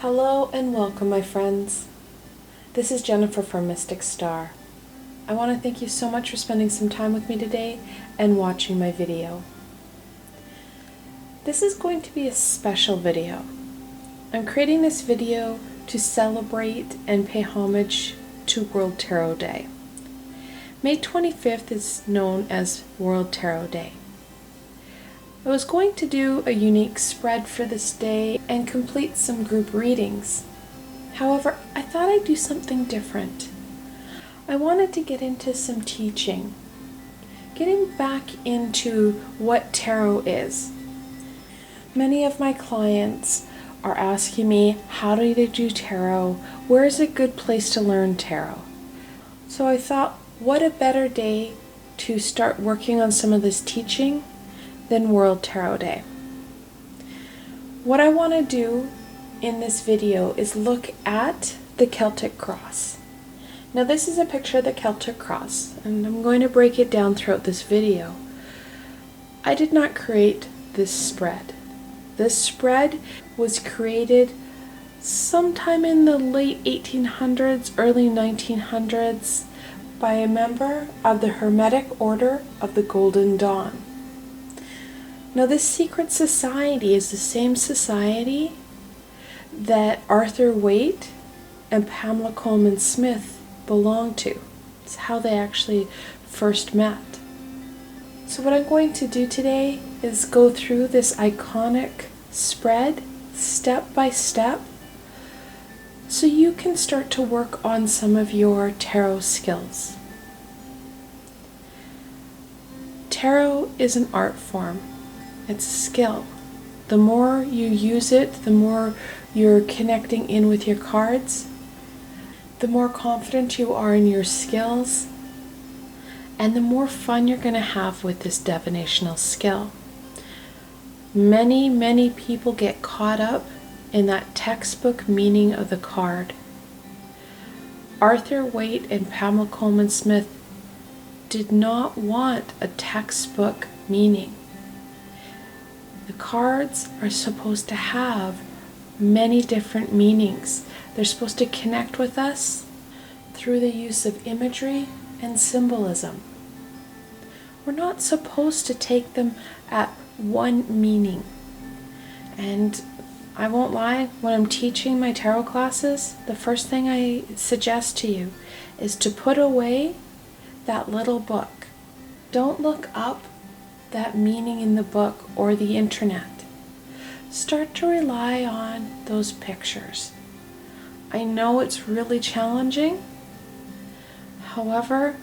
Hello and welcome, my friends. This is Jennifer from Mystic Star. I want to thank you so much for spending some time with me today and watching my video. This is going to be a special video. I'm creating this video to celebrate and pay homage to World Tarot Day. May 25th is known as World Tarot Day. I was going to do a unique spread for this day and complete some group readings. However, I thought I'd do something different. I wanted to get into some teaching, getting back into what tarot is. Many of my clients are asking me, how do they do tarot? Where is a good place to learn tarot? So I thought, what a better day to start working on some of this teaching than World Tarot Day. What I want to do in this video is look at the Celtic Cross. Now this is a picture of the Celtic Cross, and I'm going to break it down throughout this video. I did not create this spread. This spread was created sometime in the late 1800s, early 1900s by a member of the Hermetic Order of the Golden Dawn. Now this secret society is the same society that Arthur Waite and Pamela Colman Smith belonged to. It's how they actually first met. So what I'm going to do today is go through this iconic spread step by step so you can start to work on some of your tarot skills. Tarot is an art form. It's a skill. The more you use it, the more you're connecting in with your cards, the more confident you are in your skills, and the more fun you're going to have with this divinational skill. Many people get caught up in that textbook meaning of the card. Arthur Waite and Pamela Colman Smith did not want a textbook meaning. The cards are supposed to have many different meanings. They're supposed to connect with us through the use of imagery and symbolism. We're not supposed to take them at one meaning. And I won't lie, when I'm teaching my tarot classes, the first thing I suggest to you is to put away that little book. Don't look up that meaning in the book or the internet. Start to rely on those pictures. I know it's really challenging. However,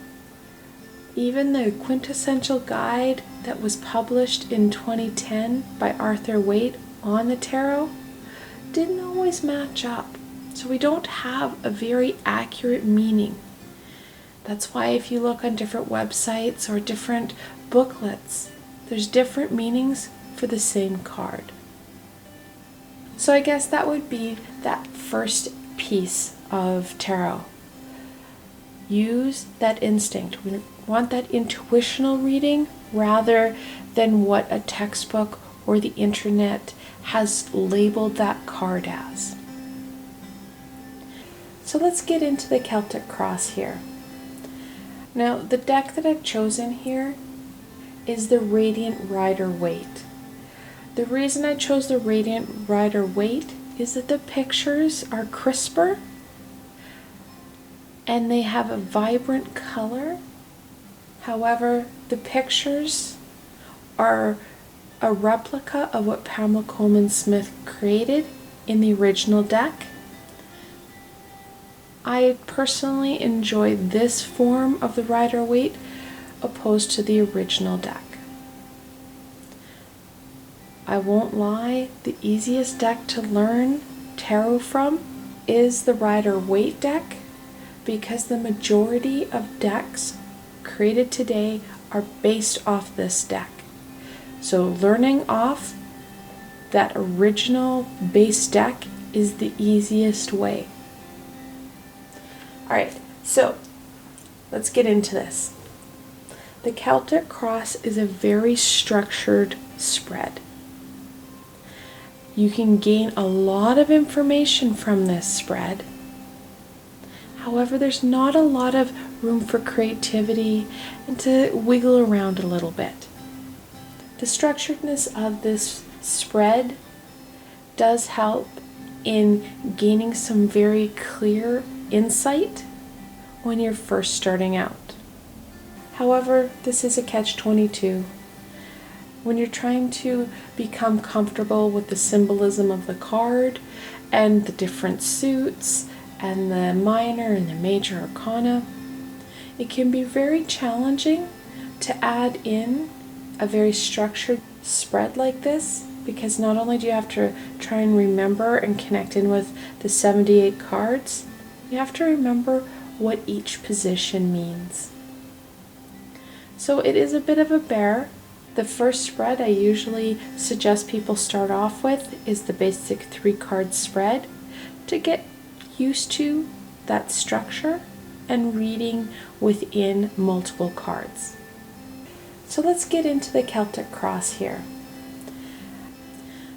even the quintessential guide that was published in 2010 by Arthur Waite on the tarot didn't always match up. So we don't have a very accurate meaning. That's why if you look on different websites or different booklets, there's different meanings for the same card. So I guess that would be that first piece of tarot. Use that instinct. We want that intuitional reading rather than what a textbook or the internet has labeled that card as. So let's get into the Celtic Cross here. Now the deck that I've chosen here is the Radiant Rider Waite. The reason I chose the Radiant Rider Waite is that the pictures are crisper and they have a vibrant color. However, the pictures are a replica of what Pamela Colman Smith created in the original deck. I personally enjoy this form of the Rider Waite opposed to the original deck. I won't lie, the easiest deck to learn tarot from is the Rider Waite deck because the majority of decks created today are based off this deck. So learning off that original base deck is the easiest way. Alright, so let's get into this. The Celtic Cross is a very structured spread. You can gain a lot of information from this spread. However, there's not a lot of room for creativity and to wiggle around a little bit. The structuredness of this spread does help in gaining some very clear insight when you're first starting out. However, this is a catch-22. When you're trying to become comfortable with the symbolism of the card and the different suits and the minor and the major arcana, it can be very challenging to add in a very structured spread like this, because not only do you have to try and remember and connect in with the 78 cards, you have to remember what each position means. So it is a bit of a bear. The first spread I usually suggest people start off with is the basic 3-card spread to get used to that structure and reading within multiple cards. So let's get into the Celtic Cross here.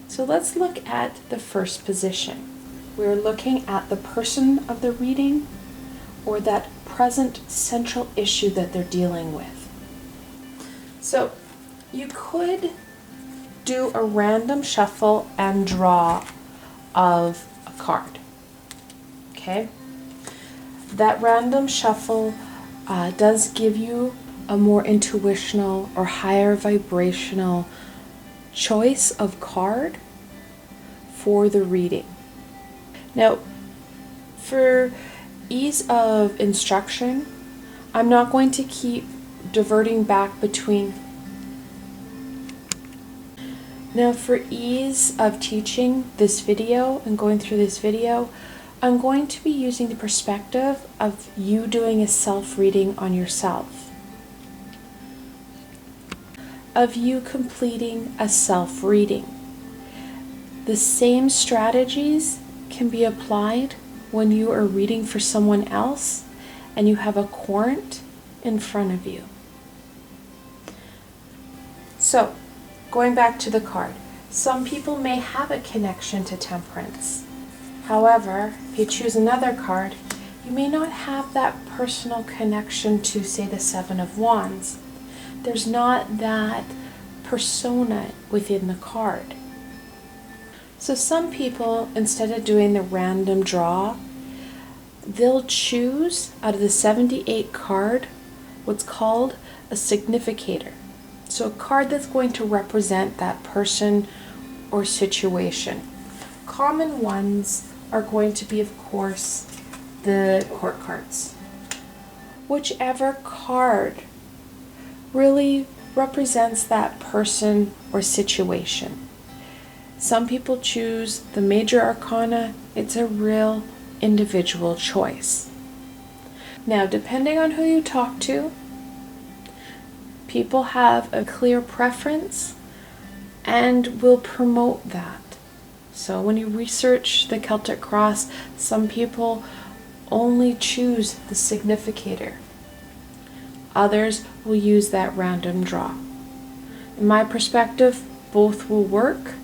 So let's look at the first position. We're looking at the person of the reading or that present central issue that they're dealing with. So you could do a random shuffle and draw of a card. Okay? That random shuffle does give you a more intuitional or higher vibrational choice of card for the reading. Now, for ease of instruction, I'm not going to keep diverting back between. Now, for ease of teaching this video and going through this video, I'm going to be using the perspective of you doing a self-reading on yourself, of you completing a self-reading. The same strategies can be applied when you are reading for someone else and you have a querent in front of you. So, going back to the card, some people may have a connection to temperance. However, if you choose another card, you may not have that personal connection to, say, the 7 of Wands. There's not that persona within the card. So some people, instead of doing the random draw, they'll choose out of the 78 card what's called a significator. So a card that's going to represent that person or situation. Common ones are going to be, of course, the court cards. Whichever card really represents that person or situation. Some people choose the major arcana. It's a real individual choice. Now, depending on who you talk to, people have a clear preference and will promote that. So when you research the Celtic Cross, some people only choose the significator. Others will use that random draw. In my perspective, both will work.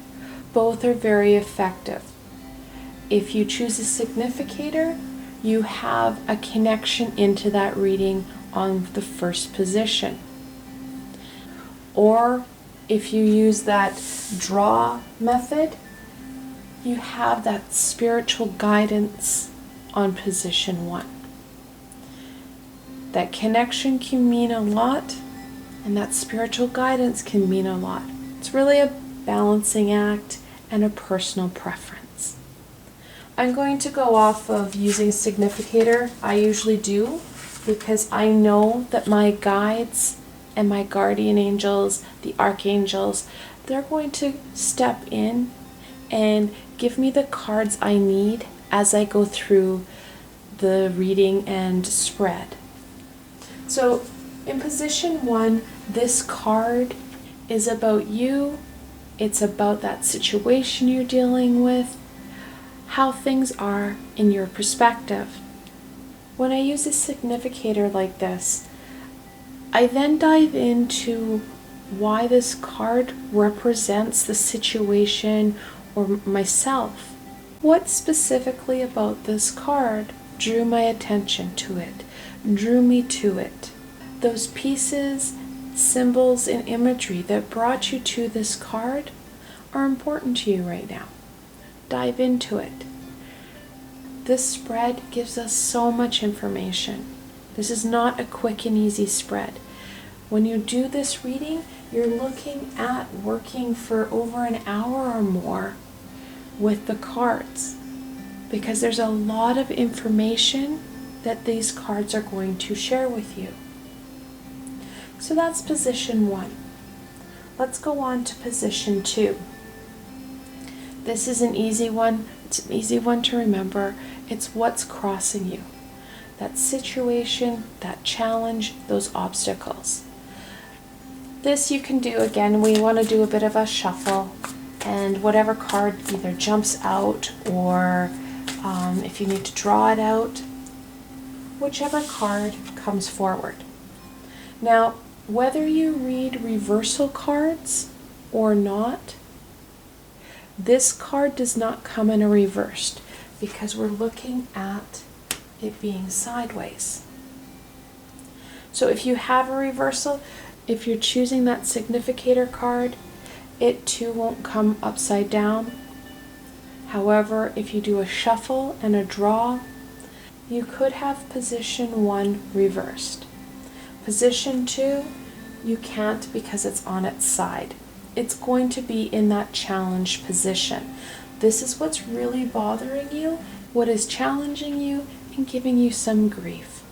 Both are very effective. If you choose a significator, you have a connection into that reading on the first position. Or if you use that draw method, you have that spiritual guidance on position 1. That connection can mean a lot, and that spiritual guidance can mean a lot. It's really a balancing act and a personal preference. I'm going to go off of using significator. I usually do, because I know that my guides and my guardian angels, the archangels, they're going to step in and give me the cards I need as I go through the reading and spread. So in position 1, this card is about you. It's about that situation you're dealing with, how things are in your perspective. When I use a significator like this, I then dive into why this card represents the situation or myself? What specifically about this card drew my attention to it, drew me to it? Those pieces, symbols, and imagery that brought you to this card are important to you right now. Dive into it. This spread gives us so much information. This is not a quick and easy spread. When you do this reading, you're looking at working for over an hour or more with the cards, because there's a lot of information that these cards are going to share with you. So that's position 1. Let's go on to position 2. This is an easy one. It's an easy one to remember. It's what's crossing you. That situation, that challenge, those obstacles. This you can do, again, we want to do a bit of a shuffle, and whatever card either jumps out, or if you need to draw it out, whichever card comes forward. Now, whether you read reversal cards or not, this card does not come in a reversed, because we're looking at it being sideways. So if you have a reversal, if you're choosing that significator card, it too won't come upside down. However, if you do a shuffle and a draw, you could have position 1 reversed. Position 2, you can't, because it's on its side. It's going to be in that challenge position. This is what's really bothering you, what is challenging you and giving you some grief.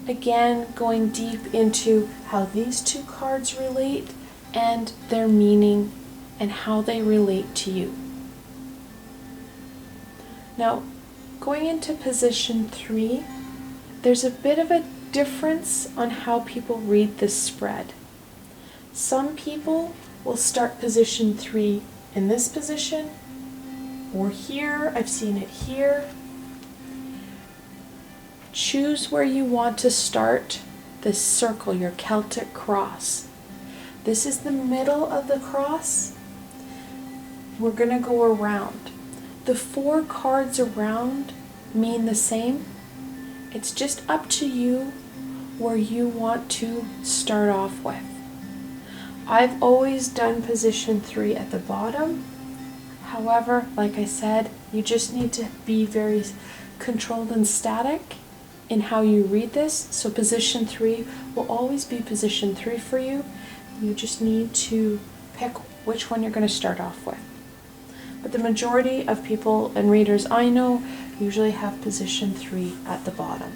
Again, going deep into how these two cards relate and their meaning and how they relate to you. Now, going into position 3, there's a bit of a difference on how people read this spread. Some people will start position 3 in this position, or here. I've seen it here. Choose where you want to start this circle, your Celtic cross. This is the middle of the cross. We're going to go around. The 4 cards around mean the same. It's just up to you where you want to start off with. I've always done position 3 at the bottom. However, like I said, you just need to be very controlled and static in how you read this. So position 3 will always be position 3 for you. You just need to pick which one you're going to start off with. But the majority of people and readers I know usually have position 3 at the bottom.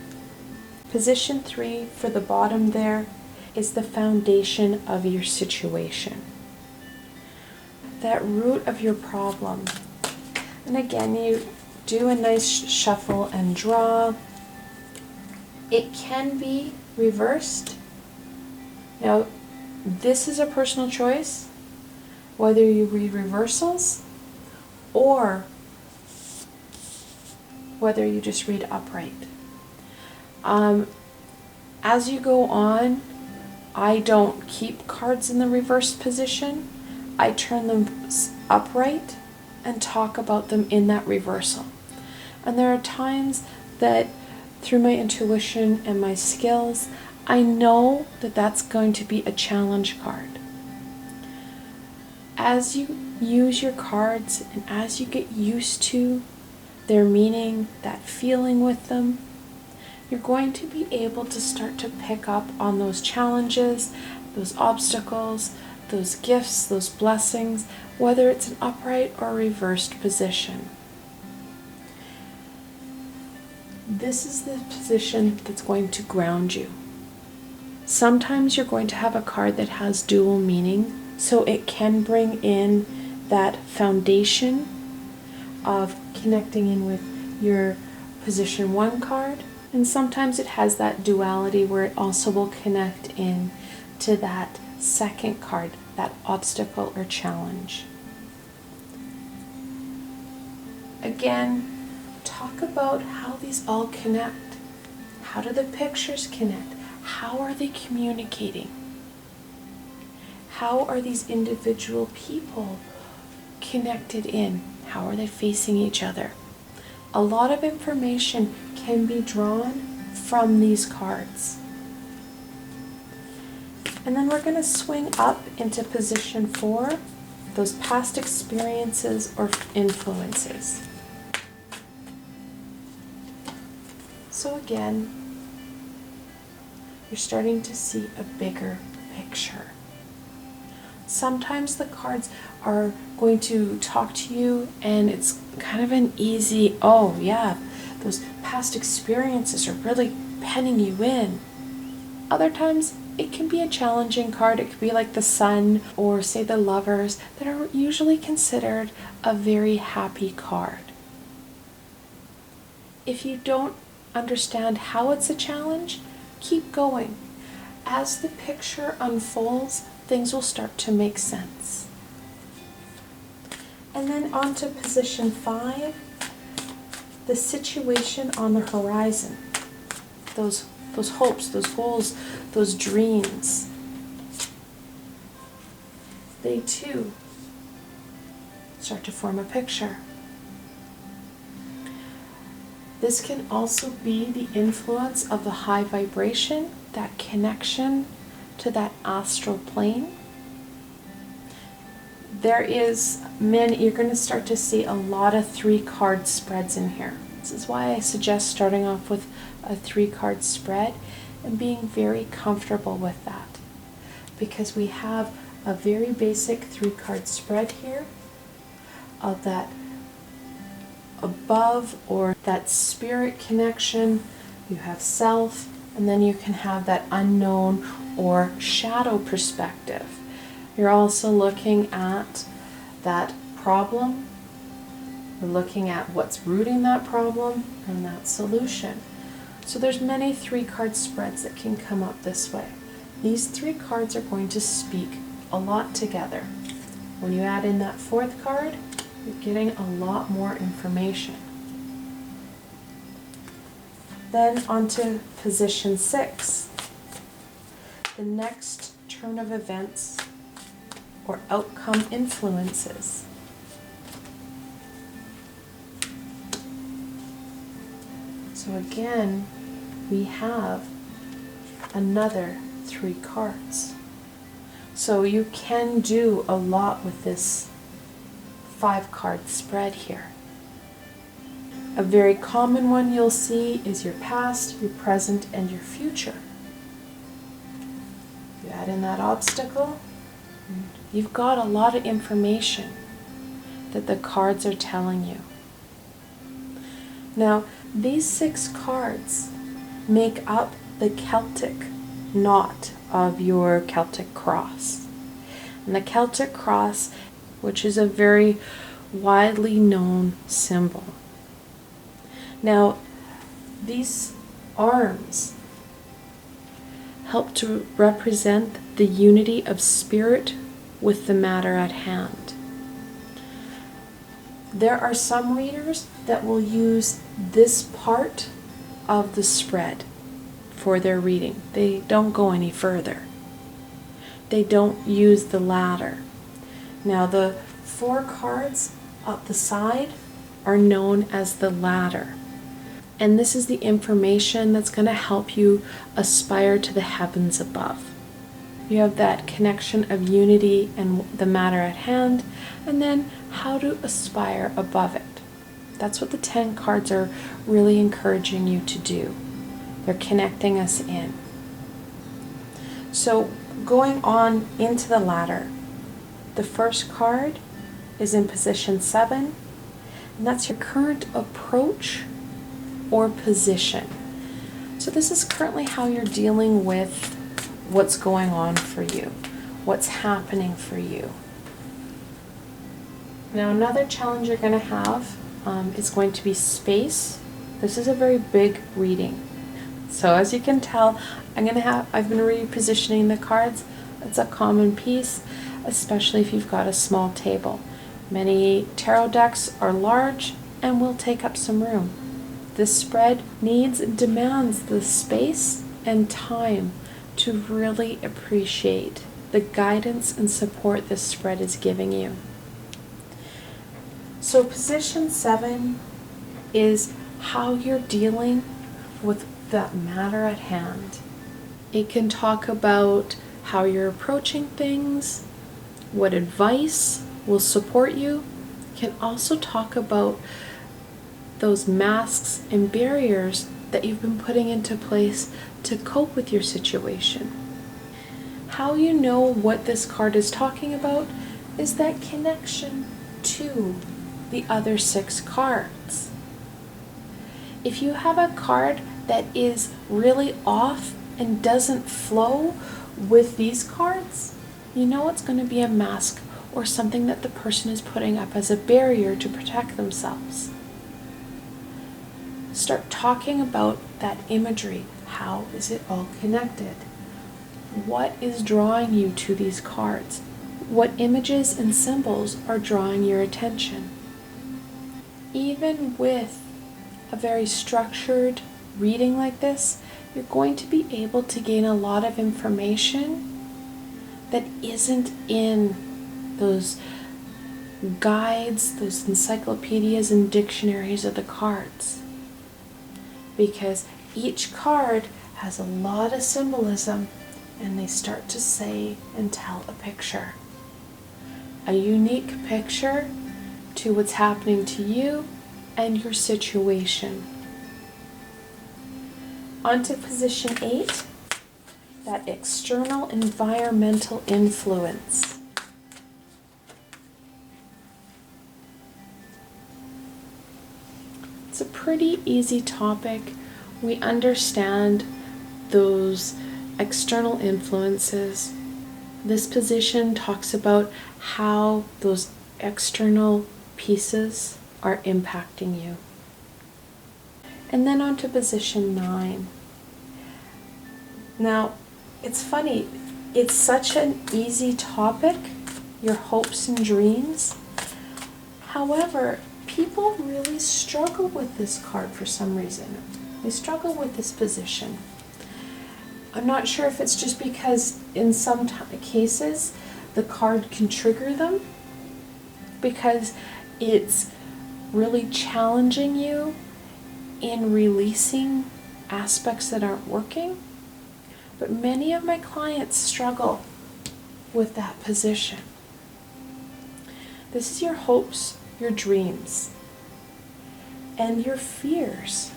Position 3 for the bottom there is the foundation of your situation. That root of your problem. And again, you do a nice shuffle and draw. It can be reversed. Now, this is a personal choice, whether you read reversals or whether you just read upright. As you go on, I don't keep cards in the reversed position. I turn them upright and talk about them in that reversal. And there are times that through my intuition and my skills, I know that that's going to be a challenge card. As you use your cards and as you get used to their meaning, that feeling with them, you're going to be able to start to pick up on those challenges, those obstacles, those gifts, those blessings, whether it's an upright or reversed position. This is the position that's going to ground you. Sometimes you're going to have a card that has dual meaning, so it can bring in that foundation of connecting in with your position 1 card, and sometimes it has that duality where it also will connect in to that second card, that obstacle or challenge. Again, talk about how these all connect. How do the pictures connect? How are they communicating? How are these individual people connected in? How are they facing each other? A lot of information can be drawn from these cards. And then we're going to swing up into position 4, those past experiences or influences. So again, you're starting to see a bigger picture. Sometimes the cards are going to talk to you and it's kind of an easy, oh yeah, those past experiences are really penning you in. Other times it can be a challenging card. It could be like the Sun or say the Lovers that are usually considered a very happy card. If you don't understand how it's a challenge, keep going. As the picture unfolds, things will start to make sense. And then on to position 5, the situation on the horizon. Those hopes, those goals, those dreams. They too start to form a picture. This can also be the influence of the high vibration, that connection to that astral plane. You're going to start to see a lot of 3-card spreads in here. This is why I suggest starting off with a 3-card spread and being very comfortable with that. Because we have a very basic 3-card spread here of that above or that spirit connection. You have self, and then you can have that unknown or shadow perspective. You're also looking at that problem. We're looking at what's rooting that problem and that solution. So there's many 3-card spreads that can come up this way. These 3 cards are going to speak a lot together. When you add in that 4th card, you're getting a lot more information. Then onto position 6. The next turn of events or outcome influences. So again, we have another 3 cards. So you can do a lot with this 5-card spread here. A very common one you'll see is your past, your present, and your future. You add in that obstacle, you've got a lot of information that the cards are telling you. Now, these 6 cards make up the Celtic knot of your Celtic cross. And the Celtic cross, which is a very widely known symbol. Now, these arms help to represent the unity of spirit with the matter at hand. There are some readers that will use this part of the spread for their reading. They don't go any further. They don't use the ladder. Now, the 4 cards up the side are known as the ladder. And this is the information that's going to help you aspire to the heavens above. You have that connection of unity and the matter at hand, and then how to aspire above it. That's what the 10 cards are really encouraging you to do. They're connecting us in. So going on into the ladder, the first card is in position 7, and that's your current approach or position. So this is currently how you're dealing with what's going on for you, what's happening for you. Now, another challenge you're going to have is going to be space. This is a very big reading. So as you can tell, I've been repositioning the cards. It's a common piece, especially if you've got a small table. Many tarot decks are large and will take up some room. This spread demands the space and time to really appreciate the guidance and support this spread is giving you. So position 7 is how you're dealing with that matter at hand. It can talk about how you're approaching things, what advice will support you. It can also talk about those masks and barriers that you've been putting into place to cope with your situation. How you know what this card is talking about is that connection to the other 6 cards. If you have a card that is really off and doesn't flow with these cards, you know it's going to be a mask or something that the person is putting up as a barrier to protect themselves. Start talking about that imagery. How is it all connected? What is drawing you to these cards? What images and symbols are drawing your attention? Even with a very structured reading like this, you're going to be able to gain a lot of information that isn't in those guides, those encyclopedias and dictionaries of the cards. Because each card has a lot of symbolism, and they start to say and tell a picture. A unique picture to what's happening to you and your situation. On to position 8, that external environmental influence. It's a pretty easy topic. We understand those external influences. This position talks about how those external pieces are impacting you. And then on to position 9. Now, it's funny, it's such an easy topic, your hopes and dreams. However, people really struggle with this card for some reason. They struggle with this position. I'm not sure if it's just because in some cases the card can trigger them, because it's really challenging you in releasing aspects that aren't working. But many of my clients struggle with that position. This is your hopes, your dreams, and your fears.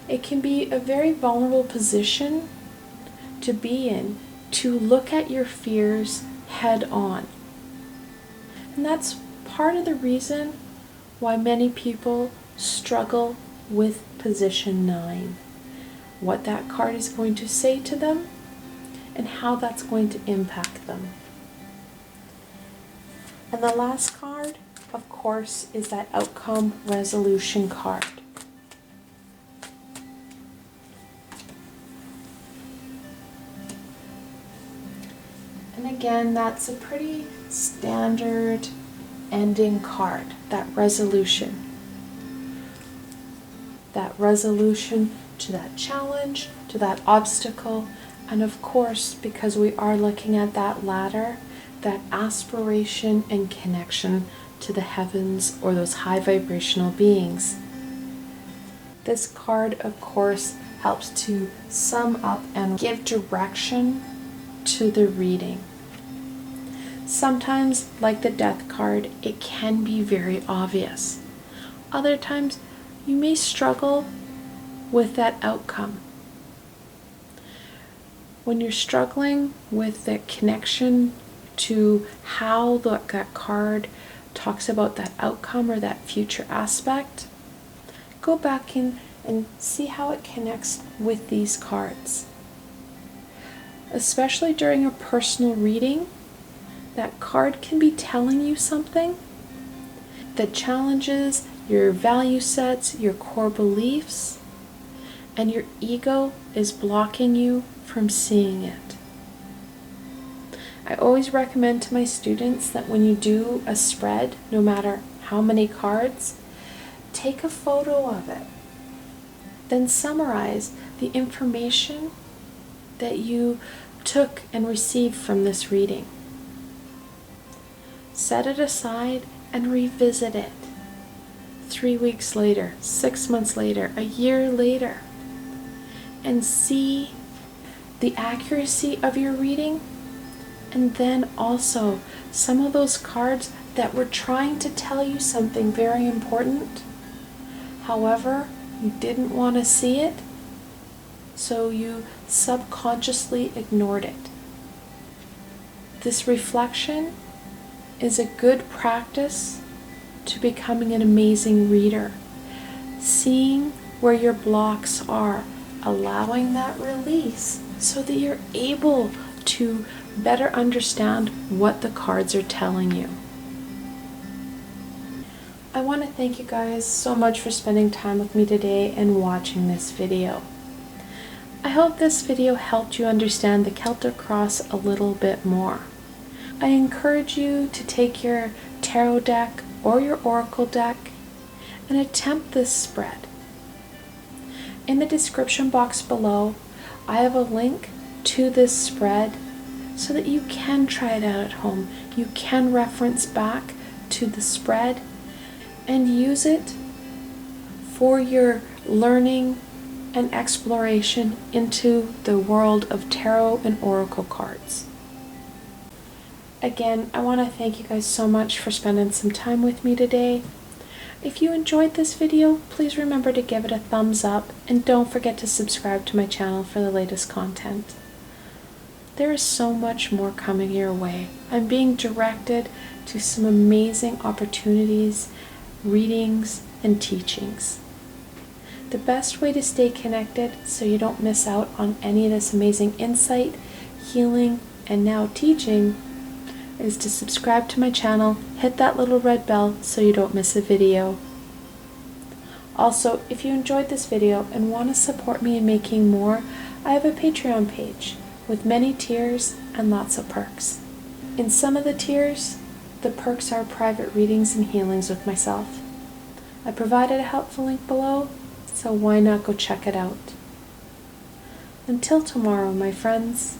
It can be a very vulnerable position to be in, to look at your fears head on. And that's part of the reason why many people struggle with position 9. What that card is going to say to them and how that's going to impact them. And the last card, of course, is that outcome resolution card. And again, that's a pretty standard ending card, that resolution. That resolution to that challenge, to that obstacle, and of course, because we are looking at that ladder, that aspiration and connection to the heavens or those high vibrational beings. This card, of course, helps to sum up and give direction to the reading. Sometimes, like the death card, it can be very obvious. Other times, you may struggle with that outcome. When you're struggling with the connection to how that card talks about that outcome or that future aspect, go back in and see how it connects with these cards. Especially during a personal reading, that card can be telling you something that challenges your value sets, your core beliefs, and your ego is blocking you from seeing it. I always recommend to my students that when you do a spread, no matter how many cards, take a photo of it. Then summarize the information that you took and received from this reading. Set it aside and revisit it 3 weeks later, 6 months later, a year later, and see the accuracy of your reading, and then also some of those cards that were trying to tell you something very important. However, you didn't want to see it, so you subconsciously ignored it. This reflection is a good practice to becoming an amazing reader. Seeing where your blocks are, allowing that release so that you're able to better understand what the cards are telling you. I want to thank you guys so much for spending time with me today and watching this video. I hope this video helped you understand the Celtic Cross a little bit more. I encourage you to take your tarot deck or your oracle deck and attempt this spread. In the description box below, I have a link to this spread so that you can try it out at home. You can reference back to the spread and use it for your learning and exploration into the world of tarot and oracle cards. Again, I want to thank you guys so much for spending some time with me today. If you enjoyed this video, please remember to give it a thumbs up and don't forget to subscribe to my channel for the latest content. There is so much more coming your way. I'm being directed to some amazing opportunities, readings, and teachings. The best way to stay connected so you don't miss out on any of this amazing insight, healing, and now teaching is to subscribe to my channel, hit that little red bell so you don't miss a video. Also, if you enjoyed this video and want to support me in making more, I have a Patreon page with many tiers and lots of perks. In some of the tiers, the perks are private readings and healings with myself. I provided a helpful link below, so why not go check it out. Until tomorrow, my friends.